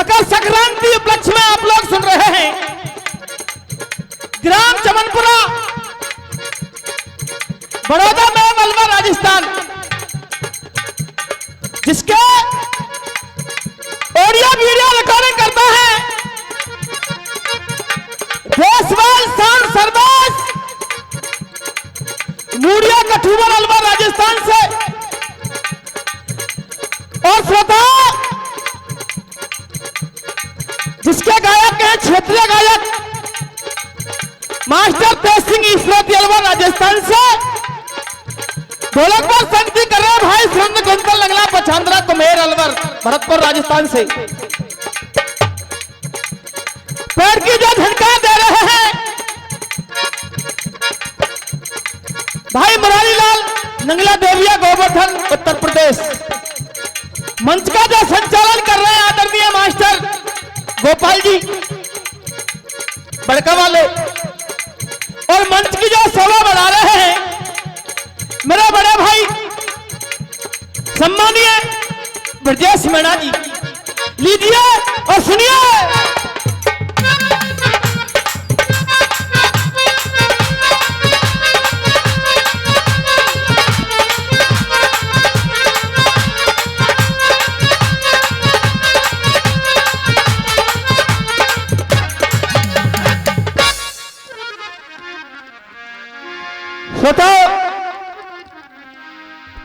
मकर संक्रांति उपलक्ष्य में आप लोग सुन रहे हैं ग्राम चमनपुरा, बड़ौदा में मलबा राजस्थान, जिसके ऑडियो वीडियो रिकॉर्डिंग करता है देशवाल साउंड सर्विस, मूडिया कठुआ मलबा राजस्थान से। और श्रोता जिसके गायक हैं क्षेत्रीय गायक मास्टर तेज सिंह ईश्वरी अलवर राजस्थान से, ढोलक पर संगति कर रहे भाई सुरेंद्र गुंतल लगला पछांदरा कुमेर अलवर भरतपुर राजस्थान से। पैर की जो झनकार दे रहे हैं भाई मुरारी लाल नंगला देविया गोवर्धन उत्तर प्रदेश। मंच का जो संचालन कर रहे हैं आदरणीय मास्टर गोपाल जी बड़का वाले, और मंच की जो शोभा बढ़ा रहे हैं मेरे बड़े भाई सम्मानीय ब्रजेश मीणा जी। लीजिए और सुनिए।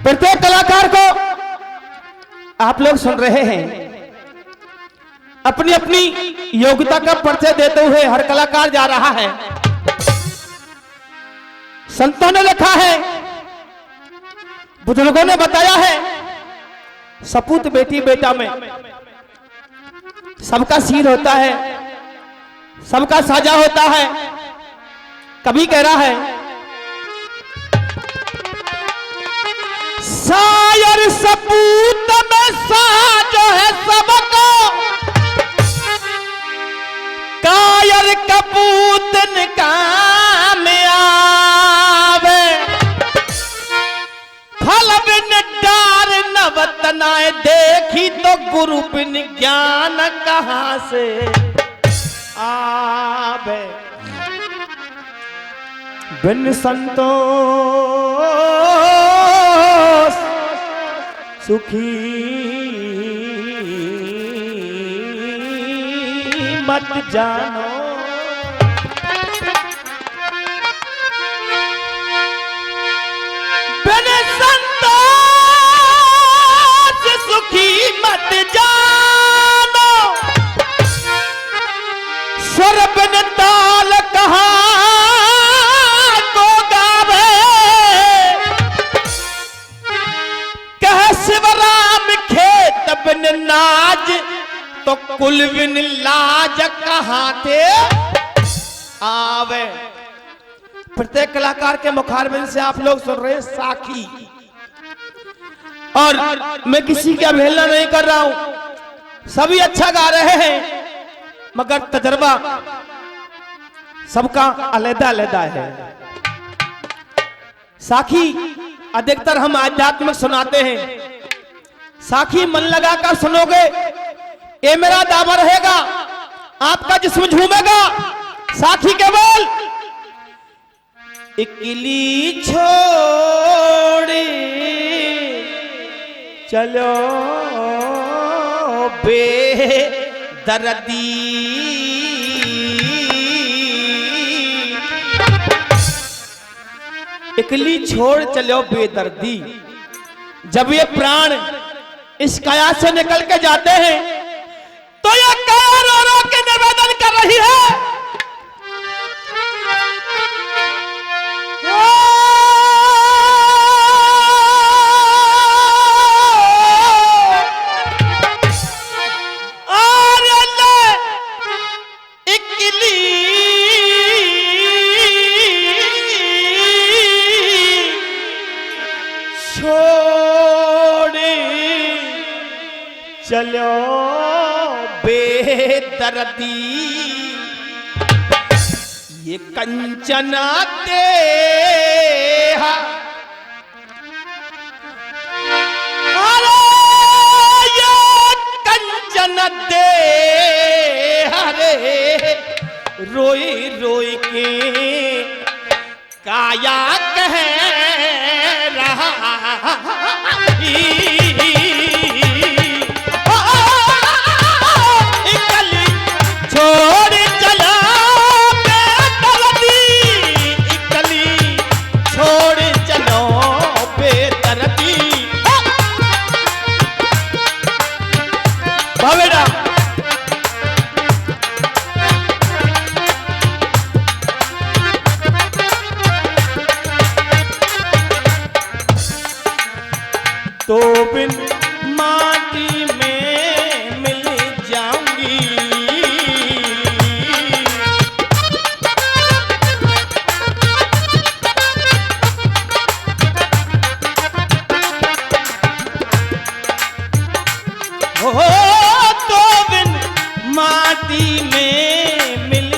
प्रत्येक कलाकार को आप लोग सुन रहे हैं अपनी अपनी योग्यता का परिचय देते हुए हर कलाकार जा रहा है। संतों ने लिखा है, बुजुर्गों ने बताया है, सपूत बेटी बेटा में सबका सिर होता है, सबका साजा होता है। कभी कह रहा है शायर सपूत में साज है सबको, कायर कपूत काम आवे, फल बिन डार नवतनाए देखी तो गुरु बिन ज्ञान कहां से आवे। बिन संतोष सुखी मत जानो, बिन संतोष सुखी मत जानो, स्वर बिन ताल कहाँ बिन नाज तो कुल बिन लाज कहां थे आवे। प्रत्येक कलाकार के मुखारबिंद से आप लोग सुन रहे हैं साखी, और मैं किसी की अवहेलना नहीं कर रहा हूं, सभी अच्छा गा रहे हैं, मगर तजर्बा सबका अलग अलग है। साखी अधिकतर हम आध्यात्मिक सुनाते हैं, साखी मन लगाकर सुनोगे ये मेरा दावा रहेगा, आपका जिस्म झूमेगा। साखी के बोल, इकली छोड़ी चलो बेदर्दी, इकली छोड़ चलो बेदर्दी। जब ये प्राण इस काया से निकल के जाते हैं तो ये काया रो रो के निवेदन कर रही है, इकली चलो बेदर्दी, ये कंचना देहा, अरे ये कंचन दे आया कह रहा इकली छोड़ चला बेदर्दी, इकली छोड़ चलो बेदर्दी। भावेड़ा तो बिन माटी में मिल जाऊंगी, हो तो बिन माटी में मिल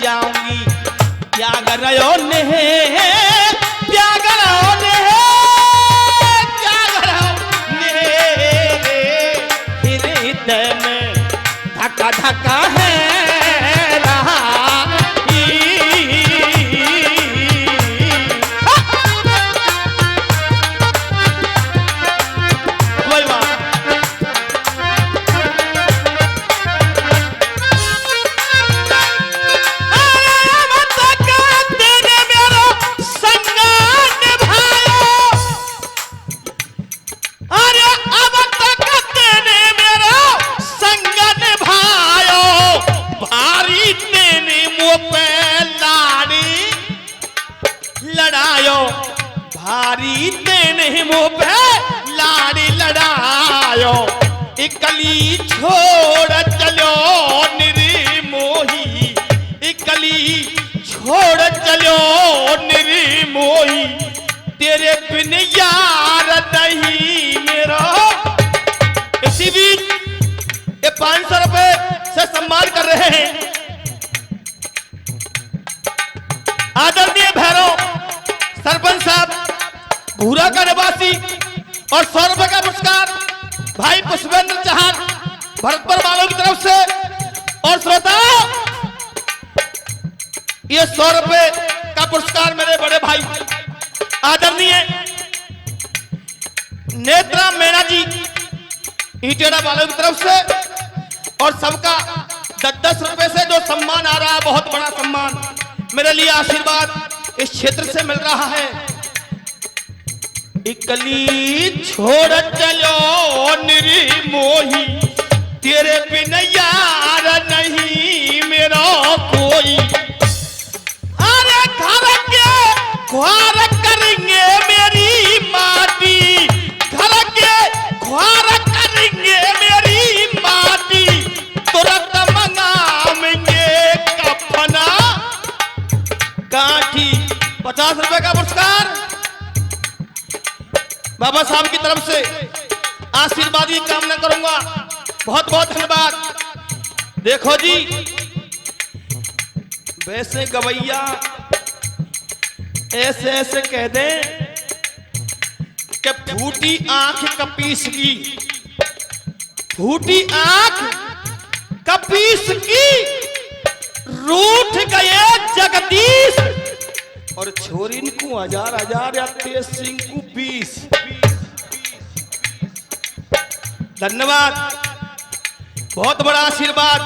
जाऊंगी। त्याग रहो ने त्याग रहो ने में धक्का धक्का है रहा। भारी तेने मुँह पे लाड़ी लड़ायो, इकली छोड़ चलो निर्मोही, इकली छोड़ चलो निर्मोही। तेरे बिन यार नहीं मेरा। इसी बीच ये 500 रुपए से सम्मान कर रहे हैं आदरणीय भैरव सरपंच साहब भूरा का निवासी, और 100 रुपए का पुरस्कार भाई पुष्पेंद्र चौहान भरतपुर वालों की तरफ से। और श्रोताओं ये 100 रुपए का पुरस्कार मेरे बड़े भाई आदरणीय नेत्रा मीणा जी ईटेड़ा वालों की तरफ से, और सबका 10-10 रुपए से जो सम्मान आ रहा है, बहुत बड़ा सम्मान मेरे लिए आशीर्वाद इस क्षेत्र से मिल रहा है। इकली छोड़ चलो निर्मोही, तेरे बिन यार नहीं मेरा कोई। अरे घर के ख्वार करेंगे मेरी माटी, घर के ख्वार करेंगे मेरी माटी, तुरंत मंगाएंगे कफना काठी। 50 रुपए का पुरस्कार बाबा साहब की तरफ से आशीर्वाद की कामना करूंगा। बहुत बहुत धन्यवाद। देखो जी वैसे गवैया ऐसे ऐसे कह दें कि फूटी आंख कपीस की, फूटी आंख कपीस की, रूठ गए जगदीश, और छोरिन को 1000 या तेज सिंह को 20। धन्यवाद, बहुत बड़ा आशीर्वाद।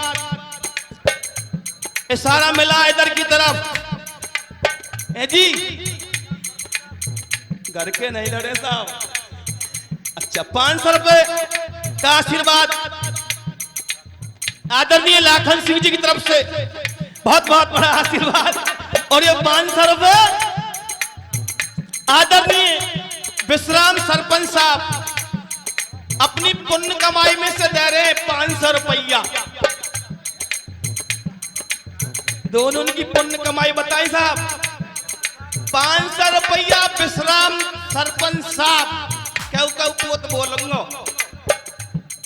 इशारा मिला इधर की तरफ। ए जी घर के नहीं लड़े साहब। अच्छा 500 रुपए का आशीर्वाद आदरणीय लाखन सिंह जी की तरफ से, बहुत बहुत बड़ा आशीर्वाद। और ये 500 रुपए आदरणीय विश्राम सरपंच साहब अपनी पुण्य कमाई में से दे रहे हैं 500 रुपया। दोनों उनकी पुण्य कमाई बताई साहब। 500 रुपया विश्राम सरपंच साहब क्या तो बोलूंगा।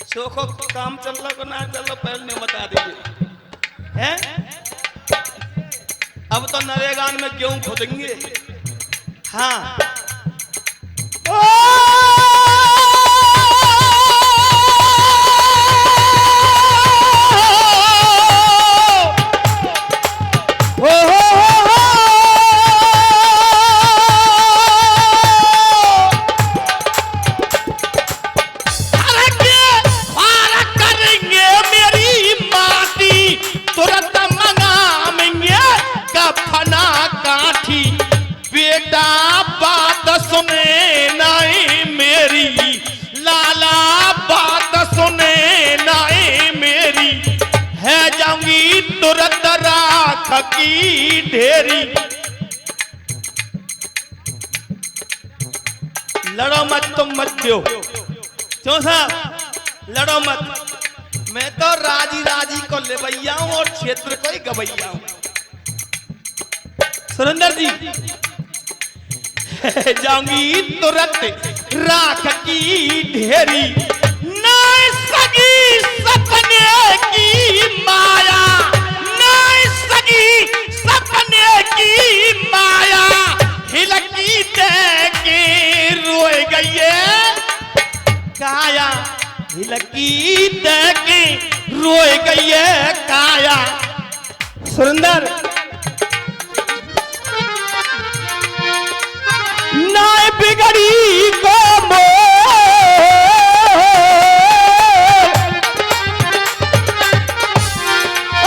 सोखो काम चल रहा ना चल रहा पहले नहीं बता दीजिए हैं। अब तो नरेगा में क्यों खोदेंगे। हाँ राख की ढेरी। लड़ो मत, तुम मत दो। क्यों साहब लड़ो मत, मैं तो राजी राजी को लेवैया हूं और क्षेत्र को ही गवैया हूं। सुरेंद्र जी जाऊंगी तुरंत राख की ढेरी, नहीं सगी सपने की माया, नहीं सगी सपने की माया, हिलकी दे के रोए गई काया, हिलकी दे के रोए गई काया। सुरेंद्र नाय बिगड़ी को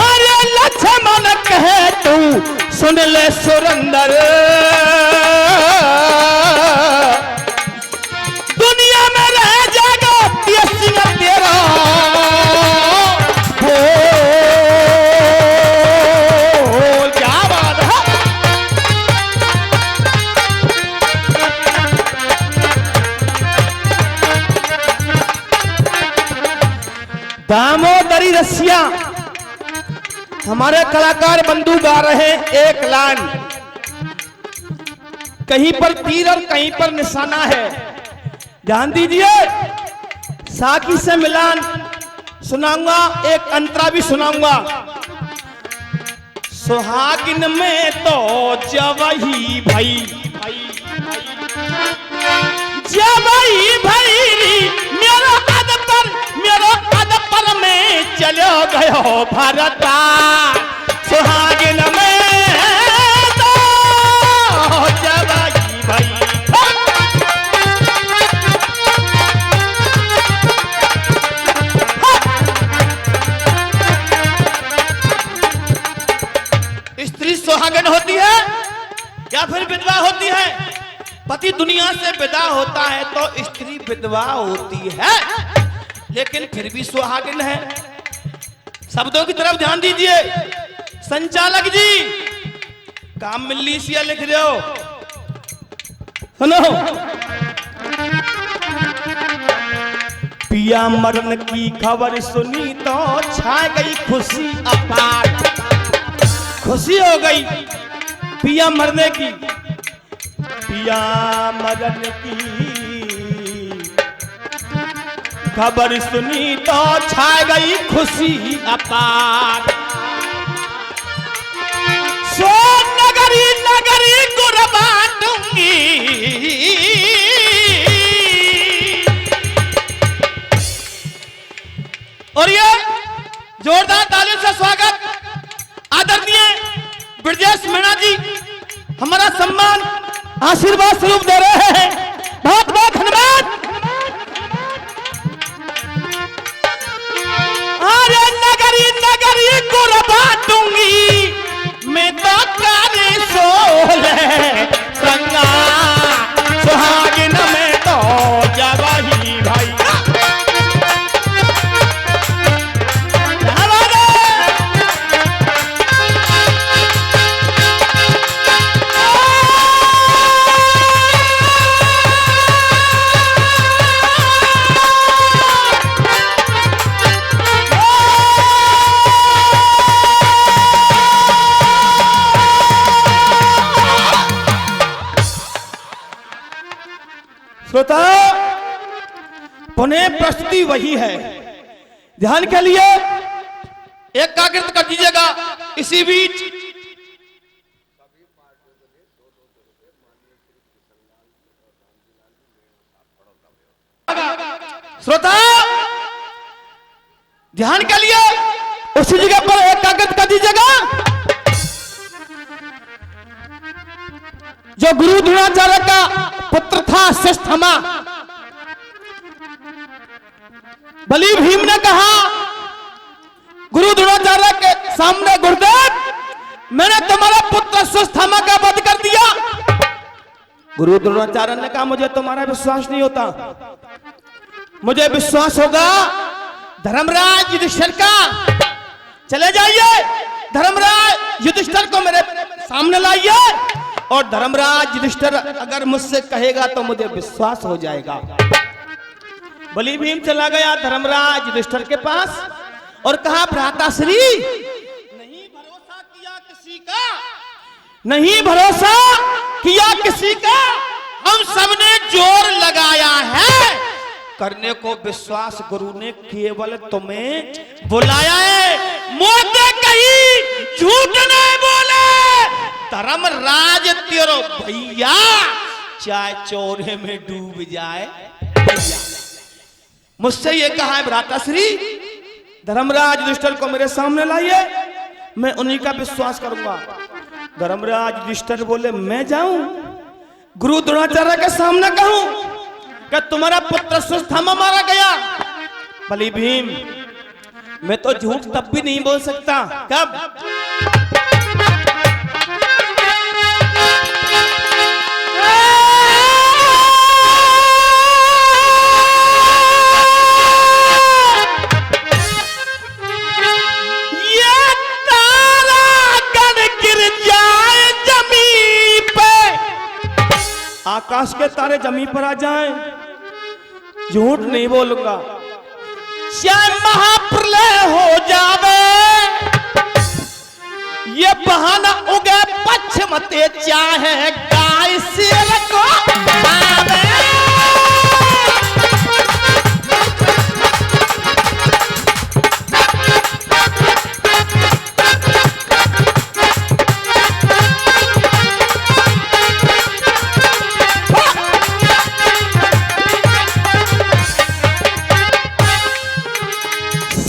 अरे लक्ष्मण कहे तू सुन ले सुरेंद्र, दुनिया में रह जाएगा सिंह तेरा हो। क्या बात है। दामोदरी रसिया हमारे कलाकार बंधु गा रहे एक लाइन, कहीं पर तीर और कहीं पर निशाना है, ध्यान दीजिए। साखी से मिलान सुनाऊंगा, एक अंतरा भी सुनाऊंगा। सुहागिन में तो जवही भई, जवही भई मेरा अदपर में चलो गयो भरता, सुहागिन में तो जवही भई। स्त्री सुहागन होती है या फिर विधवा होती है? पति दुनिया से विदा होता है तो स्त्री विधवा होती है, लेकिन फिर भी सुहागिन है। शब्दों की तरफ ध्यान दीजिए। संचालक जी काम मिली सिया लिख रहे हो, सुनो। पिया मरण की खबर सुनी तो छा गई खुशी अपार, खुशी हो गई पिया मरने की, पिया मरण की खबर सुनी तो छा गई खुशी अपार। सो नगरी नगरी गुर बांटूंगी, और ये जोरदार तालियों से स्वागत आदरणीय ब्रजेश मीणा जी हमारा सम्मान आशीर्वाद स्वरूप दे रहे हैं। बहुत बहुत धन्यवाद। अरे नगरी नगरी गुर बांटूंगी मैं तो काली सोले संगा, सुहागिन में तो जवही भाई। श्रोता पुनः प्रस्तुति वही है, ध्यान के लिए एकाग्रता कर दीजिएगा। इसी बीच श्रोता ध्यान के लिए उसी जगह पर एकाग्रता कर दीजिएगा। जो गुरु द्रोणाचार्य का पुत्र था शिष्टमा, बलि भीम ने कहा गुरु द्रोणाचार्य के सामने, गुरुदेव मैंने तुम्हारा पुत्र शिष्टमा का वध कर दिया। गुरु द्रोणाचार्य ने कहा मुझे तुम्हारा विश्वास नहीं होता, मुझे विश्वास होगा धर्मराज युधिष्ठिर का। चले जाइए धर्मराज युधिष्ठिर को मेरे सामने लाइए और धर्मराज युधिष्ठिर अगर मुझसे कहेगा तो मुझे विश्वास हो जाएगा। बलि भीम चला गया धर्मराज युधिष्ठिर के पास और कहा, भ्राताश्री नहीं भरोसा किया किसी का, नहीं भरोसा किया किसी का, हम सबने जोर लगाया है करने को, विश्वास गुरु ने केवल तुम्हें बुलाया है। मोटे कहीं झूठ नहीं बोले, धर्मराज तेरो भैया चाहे चौरे में डूब जाए भैया। मुझसे ये कहा है भ्राताश्री, धर्मराज युधिष्ठिर को मेरे सामने लाइए, मैं उन्हीं का विश्वास करूंगा। धर्मराज युधिष्ठिर बोले, मैं जाऊं गुरु द्रोणाचार्य के सामने कहूं कि तुम्हारा पुत्र अश्वत्थामा मारा गया? बलि भीम, मैं तो झूठ तब भी नहीं बोल सकता। कब? ये तारा गण गिर जाए जमीन पे, आकाश के तारे जमीन पर आ जाएं, झूठ नहीं बोलूंगा। चाहे महाप्रलय हो जावे, ये बहाना उगे पश्चिमते, चाहे गाय शेर को खावे।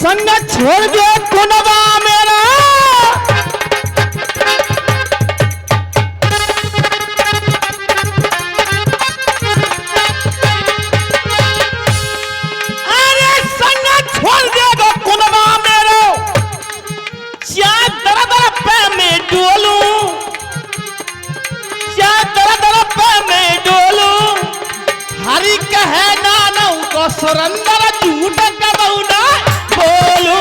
संग छोड़ दे कुनवा मेरा, अरे संग छोड़ देगा कुनवा मेरा, चाहे दर दर पे मैं डोलूं, चाहे दर दर पे मैं डोलूं, हरि कहे नानऊ को सुरंदर झूठ कबहू ना बोलूं।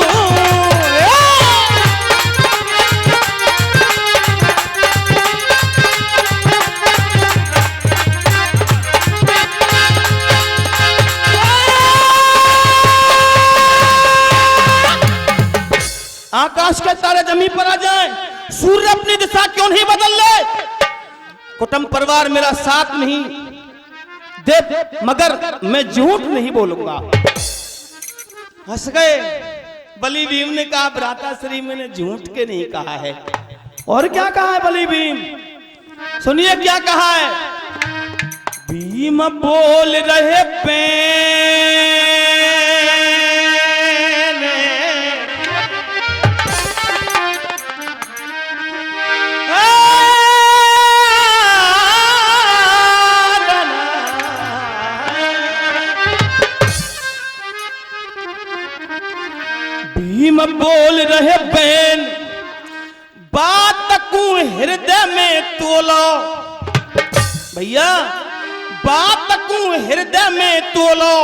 आकाश के तारे जमीन पर आ जाएं, सूर्य अपनी दिशा क्यों नहीं बदल ले, कुटुंब परिवार मेरा साथ नहीं दे, मगर मैं झूठ नहीं बोलूंगा। हंस गए। बलि भीम ने कहा, भ्राताश्री मैंने झूठ के नहीं कहा है। और क्या कहा है बलि भीम? सुनिए क्या कहा है। भीम बोल रहे पेन, भीम बोल रहे बैन, बात को हृदय में तोलो। भैया बात को हृदय में तोलो,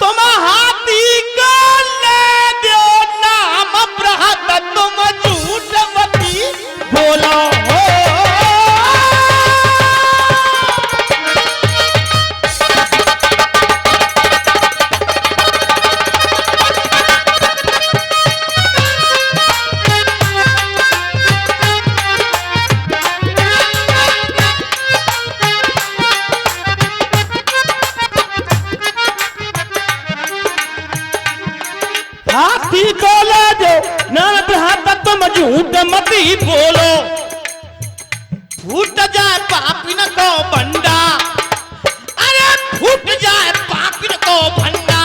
तुम हाथी को ले दो नाम बृहत, तुम झूठ मती बोलो। हाथी को ले दो नाम बृहत, तुम झूठ मती बोलो। फूट जाए पापिन को भंडा, अरे फूट जाए पापिन को भंडा,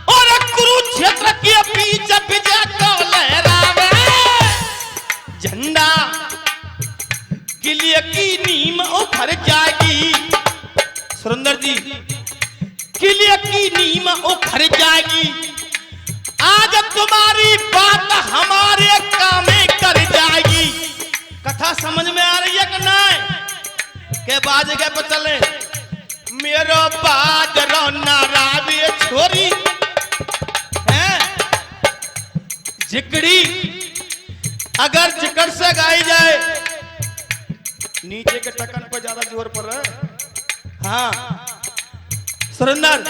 और कुरुक्षेत्र के बीच विजय को लहरावे झंडा। किले की नीम उखड़ जाएगी, सुरेंद्र जी, किले की नीम उखड़ जाएगी। आज तुम्हारी बात हमारे काम में कर जाएगी। कथा समझ में आ रही है कि नहीं? के बाज के पे चले मेरो बाज रोना रावी छोरी है जिकड़ी, अगर चिकट से गाई जाए, नीचे के टकन पर ज्यादा जोर पड़ रहा है। हाँ सुरेंदर,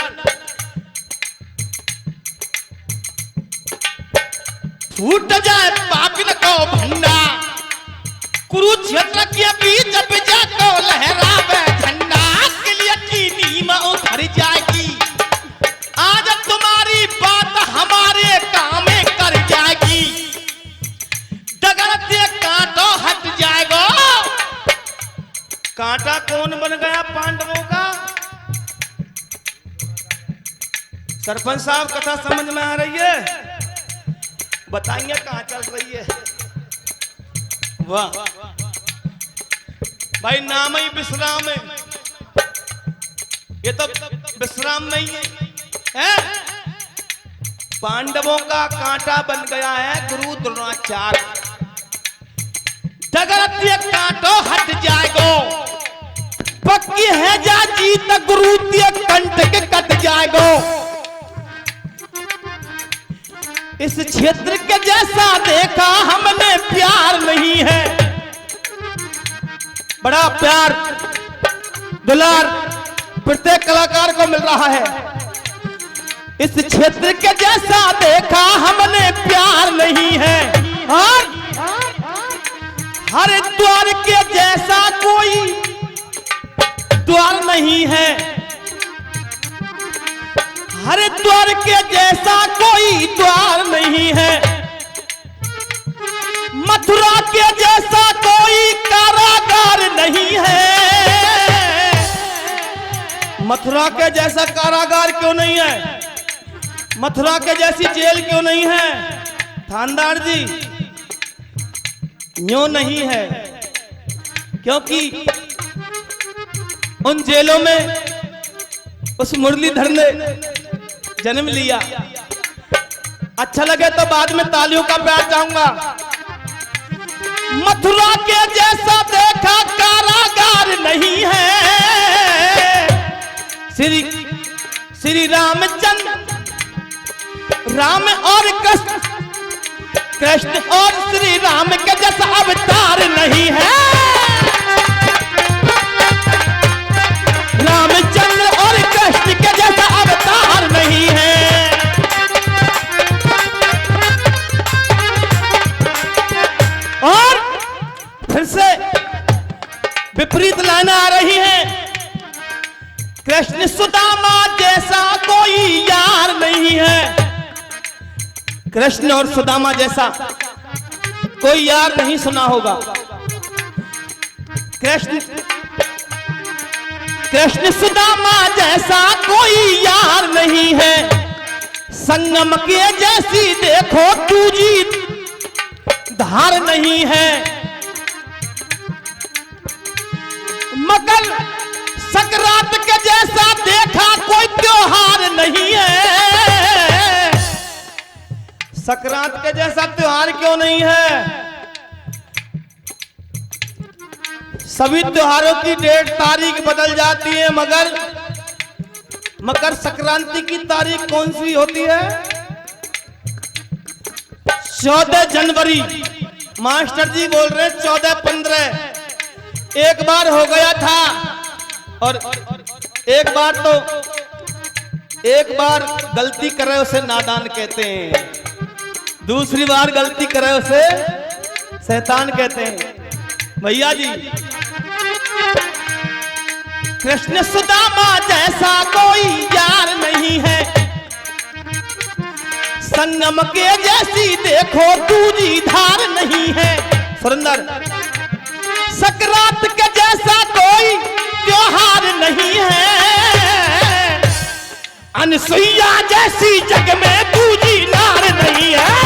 फूट जाए पापिन को भंडा, कुरुक्षेत्र के बीच विजय को लहरावे झंडा, किलियती नीम उभर जाएगी, आज तुम्हारी बात हमारे काम में कर जाएगी, डगर से कांटो हट जाएगा। कांटा कौन बन गया पांडवों का? सरपंच साहब कथा समझ में आ रही है? बताएंगे कहां चल रही है। वाह भाई, नाम ही विश्राम है, ये तो विश्राम नहीं है। पांडवों का कांटा बन गया है गुरु द्रोणाचार्य, डगरत्य कांटो हट जाएगो, पक्की है जा जीत गुरु ते कंठ के कट जाएगो। इस क्षेत्र के जैसा देखा हमने प्यार नहीं है, बड़ा प्यार दुलार प्रत्येक कलाकार को मिल रहा है। इस क्षेत्र के जैसा देखा हमने प्यार नहीं है, और हरिद्वार के जैसा कोई द्वार नहीं है, हरिद्वार के जैसा कोई द्वार नहीं है, मथुरा के जैसा कोई कारागार नहीं है। मथुरा के जैसा कारागार क्यों नहीं है? मथुरा के जैसी जेल क्यों नहीं है? थानदार जी, यूं नहीं है, क्योंकि उन जेलों में उस मुरलीधर ने जन्म लिया। अच्छा लगे तो बाद में तालियों का प्यार चाहूंगा। मथुरा के जैसा देखा कारागार नहीं है, श्री रामचंद्र, राम और कृष्ण और श्री राम के जैसा अवतार नहीं है। रामचंद्र और कृष्ण के जैसा अवतार नहीं है। और फिर से विपरीत लाइनें आ रही हैं। कृष्ण सुदामा जैसा कोई यार नहीं है, कृष्ण और सुदामा जैसा कोई यार नहीं सुना होगा। कृष्ण सुदामा जैसा कोई यार नहीं है, संगम के जैसी देखो दूजी धार नहीं है। मकर संक्रांत के जैसा देखा कोई त्योहार नहीं है। संक्रांत के जैसा त्योहार क्यों नहीं है? सभी त्योहारों की डेट तारीख बदल जाती है, मगर मकर संक्रांति की तारीख कौन सी होती है? 14 जनवरी। मास्टर जी बोल रहे 14-15। एक बार हो गया था, और एक बार गलती करे उसे नादान कहते हैं, दूसरी बार गलती करे उसे शैतान कहते हैं। भैया जी, कृष्ण सुदामा जैसा कोई यार नहीं है, संगम के जैसी देखो दूजी धार नहीं है। सुरेंदर, संक्रांत के जैसा कोई त्योहार नहीं है, अनसुईया जैसी जग में दूजी नार नहीं है।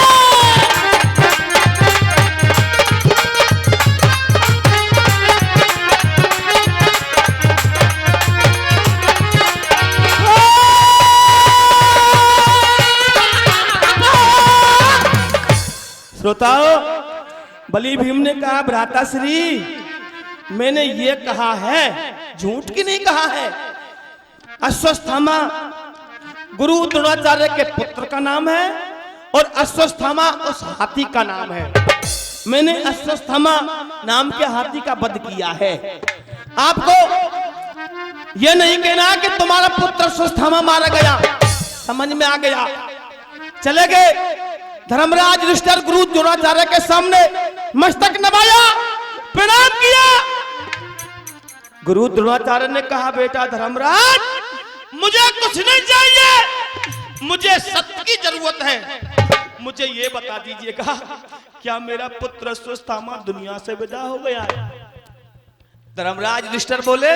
श्रोताओ, बलि भीम ने कहा, भ्राताश्री मैंने ये कहा है, झूठ की नहीं कहा है। अश्वत्थामा गुरु द्रोणाचार्य के पुत्र का नाम है, और अश्वत्थामा उस हाथी का नाम है। मैंने अश्वत्थामा नाम के हाथी का वध किया है। आपको यह नहीं कहना कि तुम्हारा पुत्र अश्वत्थामा मारा गया, समझ में आ गया। चले गए धर्मराज युधिष्ठिर गुरु द्रोणाचार्य के सामने मस्तक नवाया, प्रणाम किया। गुरु द्रोणाचार्य ने कहा, बेटा धर्मराज, मुझे कुछ नहीं चाहिए, मुझे सत्य की जरूरत है। मुझे ये बता दीजिएगा, क्या मेरा पुत्र अश्वत्थामा दुनिया से विदा हो गया है? धर्मराज युधिष्ठिर बोले,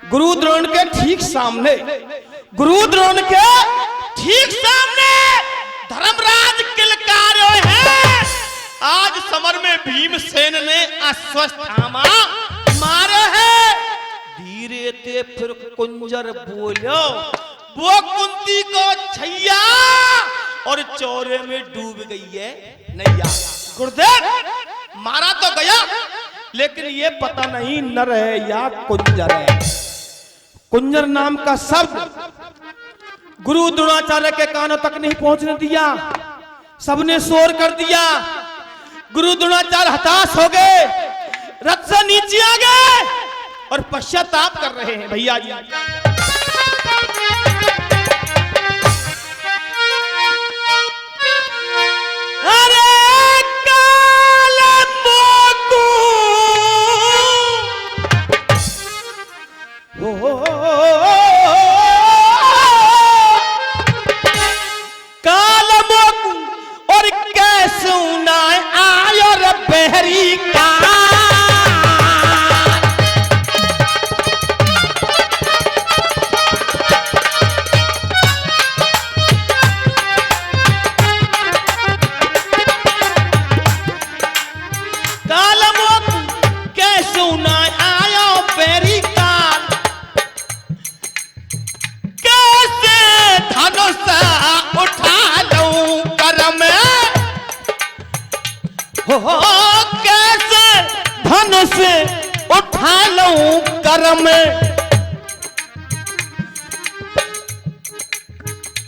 गुरु द्रोण के ठीक सामने, गुरु द्रोण के ठीक सामने धर्मराज किलकार है। आज समर में भीमसेन ने अश्वत्थामा मारे है। धीरे ते फिर कुंजर बोलो, वो कुंती को छैया और चौरे में डूब गई है नैया। गुरुदेव, मारा तो गया, लेकिन ये पता नहीं नर है या कुंजर है। कुंजर नाम का शब्द गुरु द्रोणाचार्य के कानों तक नहीं पहुंचने दिया, सबने शोर कर दिया। गुरु द्रोणाचार्य हताश हो गए, रथ से नीचे आ गए और पश्चाताप कर रहे हैं। भैया जी, अरे काले मोकू, काले मोकू और कैसे ना आयो रे बहरी का। कैसे धन से उठा लूं करम,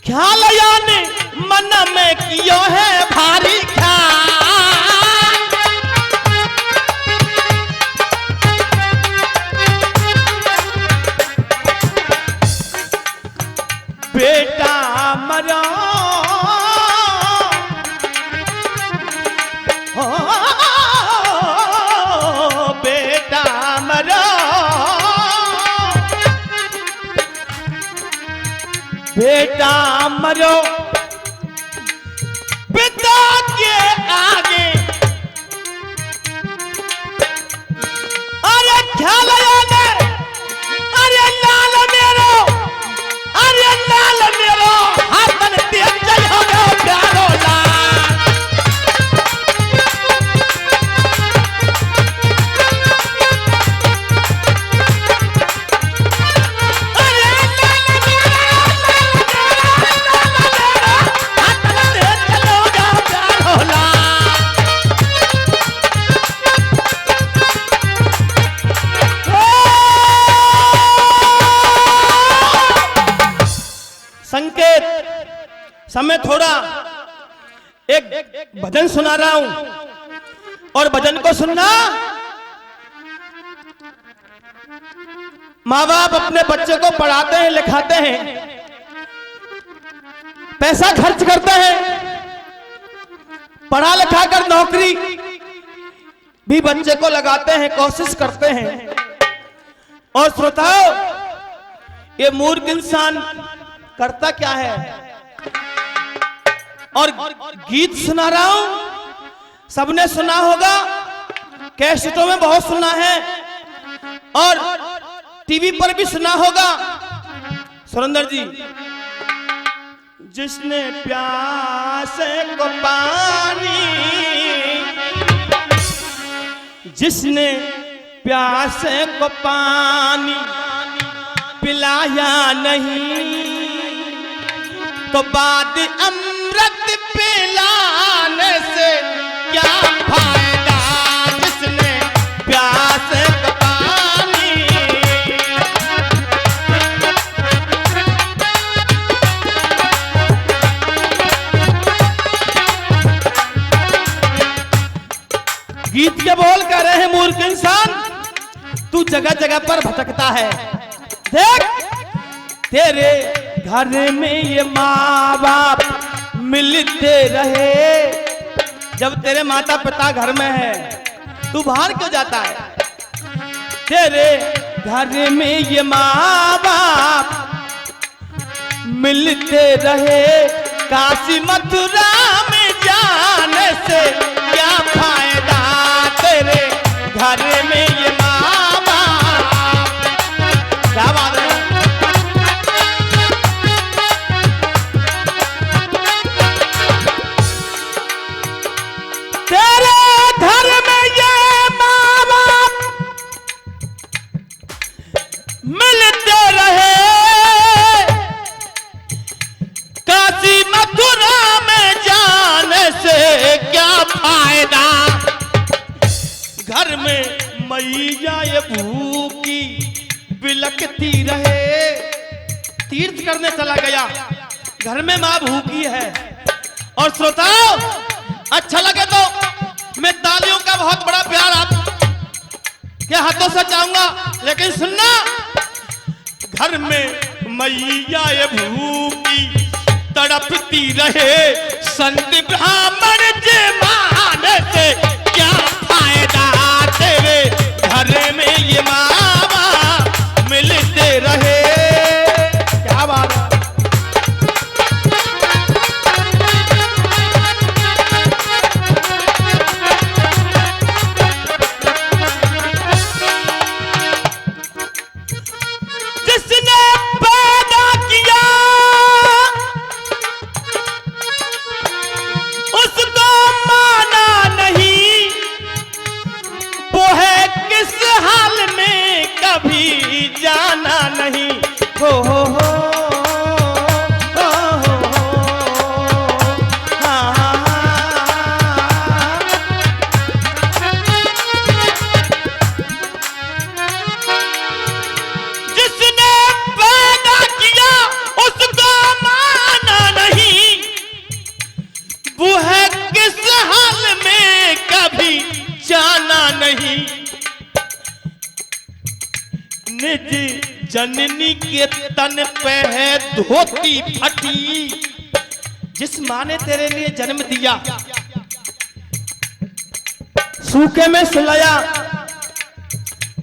ख्याल यानी मन में कियो है भारी ख्याल। बेटा मरा बेटा मरो पिता के आगे, अरे ख्याल आने, अरे लाल मेरो, अरे लाल मेरो हाथन तेज जय हो गया प्यारो लाल। संकेत समय थोड़ा, एक भजन सुना रहा हूं और भजन को सुनना। माँ बाप अपने बच्चे को पढ़ाते हैं, लिखाते हैं, पैसा खर्च करते हैं, पढ़ा लिखा कर नौकरी भी बच्चे को लगाते हैं, कोशिश करते हैं। और श्रोताओ, ये मूर्ख इंसान करता क्या है? और गीत सुना रहा हूं, सबने सुना होगा, कैसेटों में बहुत सुना है और टीवी पर भी सुना होगा। सुरेंद्र जी, जिसने प्यासे को पानी, जिसने प्यासे को पानी पिलाया नहीं, तो बाद अमृत पिलाने से क्या फायदा, जिसने प्यास का पानी। जगह जगह पर भटकता है। देख तेरे घर में ये माँ बाप मिलते रहे, जब तेरे माता पिता घर में है तू बाहर क्यों जाता है? तेरे घर में ये माँ बाप मिलते रहे, काशी मथुरा में जाने से क्या फायदा? तेरे घर में ये माँ बाप, क्या बात है? तेरे घर में ये माँ बाप मिलते रहे, काशी मथुरा में जाने से क्या फायदा? घर में मैया ये भूखी बिलकती रहे, तीर्थ करने चला गया, घर में मां भूखी है। और श्रोताओ, अच्छा लगे तो मैं तालियों का बहुत बड़ा प्यार आप के हाथों से चाहूंगा, लेकिन सुनना, घर में मैया ये भूखी तड़पती रहे, संत ब्राह्मण जमाने से क्या फायदा? तेरे घर में ये माँ बाप मिलते रहे, क्या बात है? जिसने पैदा किया उसको माना नहीं, वो है किस हाल में कभी जाना नहीं। हो हो हो, हाँ, जिसने पैदा किया उसको माना नहीं, वो है किस हाल में कभी जाना नहीं। निज जननी के तन पे है धोती फटी, जिस माँ ने तेरे लिए जन्म दिया, सूखे में सुलाया,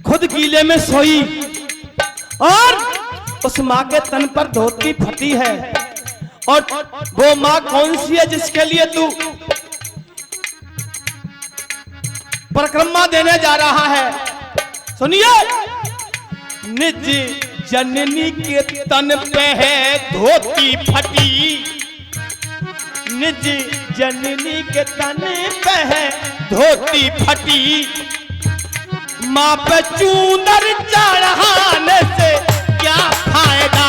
खुद गीले में सोई, और उस माँ के तन पर धोती फटी है। और वो माँ कौन सी है जिसके लिए तू परिक्रमा देने जा रहा है? सुनिए, निज जननी के तन पे है धोती फटी, निज जननी के तन पे है धोती फटी, माँ पे चूनर चढ़ाने से क्या फायदा?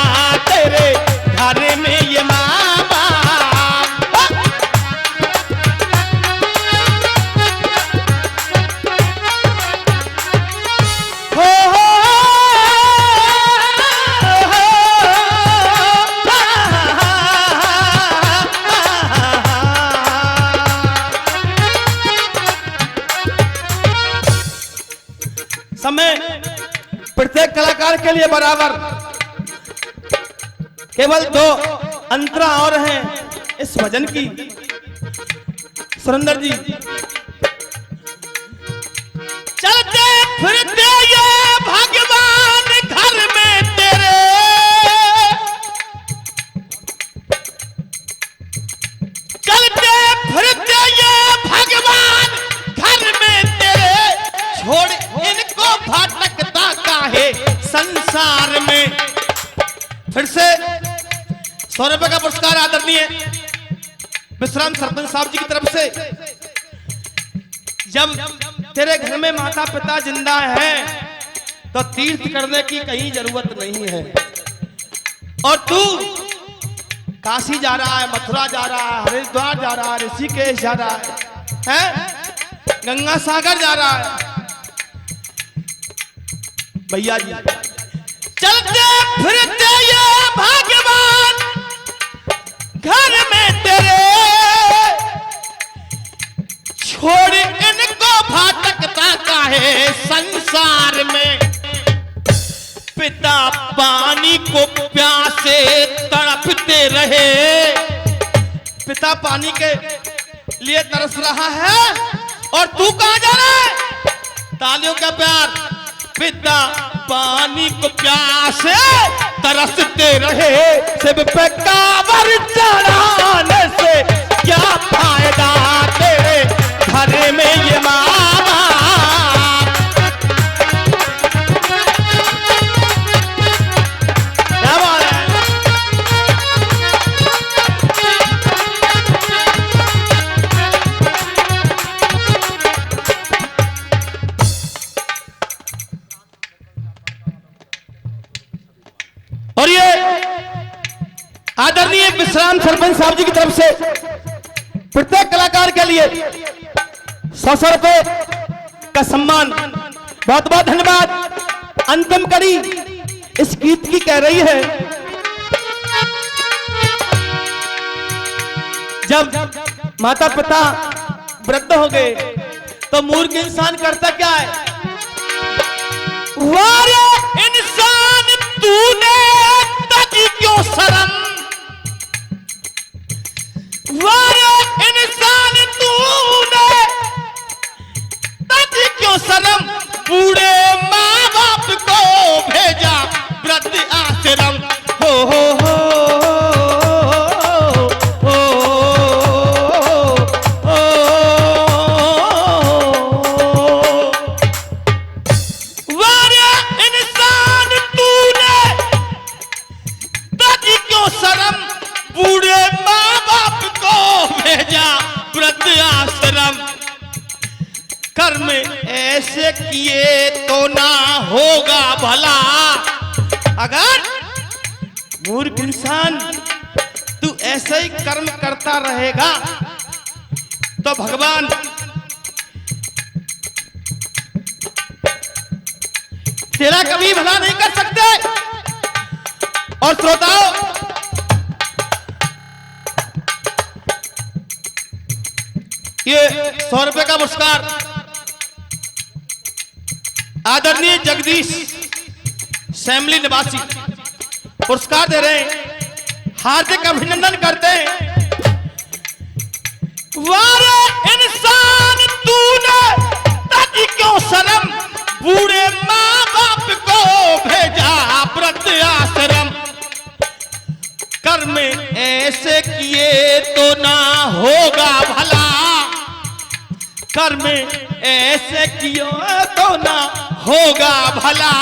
तेरे घर में ये माँ बाप, हो हो समय प्रत्येक कलाकार के लिए बराबर, केवल दो अंतरा और हैं इस भजन की। सुरेंद्र जी, चलते फिरते ये भगवान घर में तेरे, चलते फिरते ये भगवान घर में तेरे, छोड़ इनको भटकता काहे संसार में। फिर से 100 रुपए का पुरस्कार आदरणीय विश्राम सरपंच साहब जी की तरफ से। जब तेरे घर में माता पिता जिंदा है तो तीर्थ करने की कहीं जरूरत नहीं है, और तू काशी जा रहा है, मथुरा जा रहा है, हरिद्वार जा रहा है, ऋषिकेश जा रहा है, गंगा सागर जा रहा है। भैया जी, चलते फिरते ये भगवान घर में तेरे, छोड़ इनको भटकता काहे संसार में। पिता पानी को प्यासे तड़पते रहे। पिता पानी के लिए तरस रहा है और तू कहां जा रहा है? तालियों का प्यार। पिता पानी को प्यासे तरसते रहे, सिर पे कांवर चढ़ाने से क्या फायदा तेरे घर में ये मामा। क्या बात है? और ये आदरणीय विश्राम सरपंच साहब जी की तरफ से प्रत्येक कलाकार के लिए 100 रुपए का सम्मान। बहुत बहुत धन्यवाद। अंतिम कड़ी इस गीत की कह रही है, जब माता पिता वृद्ध हो गए तो मूर्ख इंसान करता क्या है? वारे इंसान तूने तजी क्यों शर्म, वारे इंसान तूने तजी क्यों शर्म, बूढ़े माँ बाप को भेजा वृद्ध आश्रम। हो वारे इंसान तूने तजी क्यों शर्म, बूढ़े माँ बाप को भेजा वृद्ध आश्रम। कर्म ऐसे किए तो ना होगा भला। अगर मूर्ख इंसान तू ऐसे ही कर्म करता रहेगा तो भगवान तेरा कभी भला नहीं कर सकते। और श्रोताओं, ये 100 रुपए का पुरस्कार आदरणीय जगदीश सैमली निवासी पुरस्कार दे रहे हैं। हार्दिक अभिनंदन करते हैं। वारे इंसान तूने तजी क्यों शर्म, बूढ़े माँ बाप को भेजा वृद्ध आश्रम। कर्म ऐसे किए तो ना होगा भला, कर्म ऐसे किए तो ना होगा भला।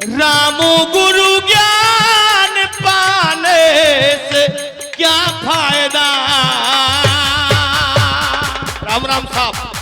राम गुरु ज्ञान पाने से क्या फायदा। राम राम साहब।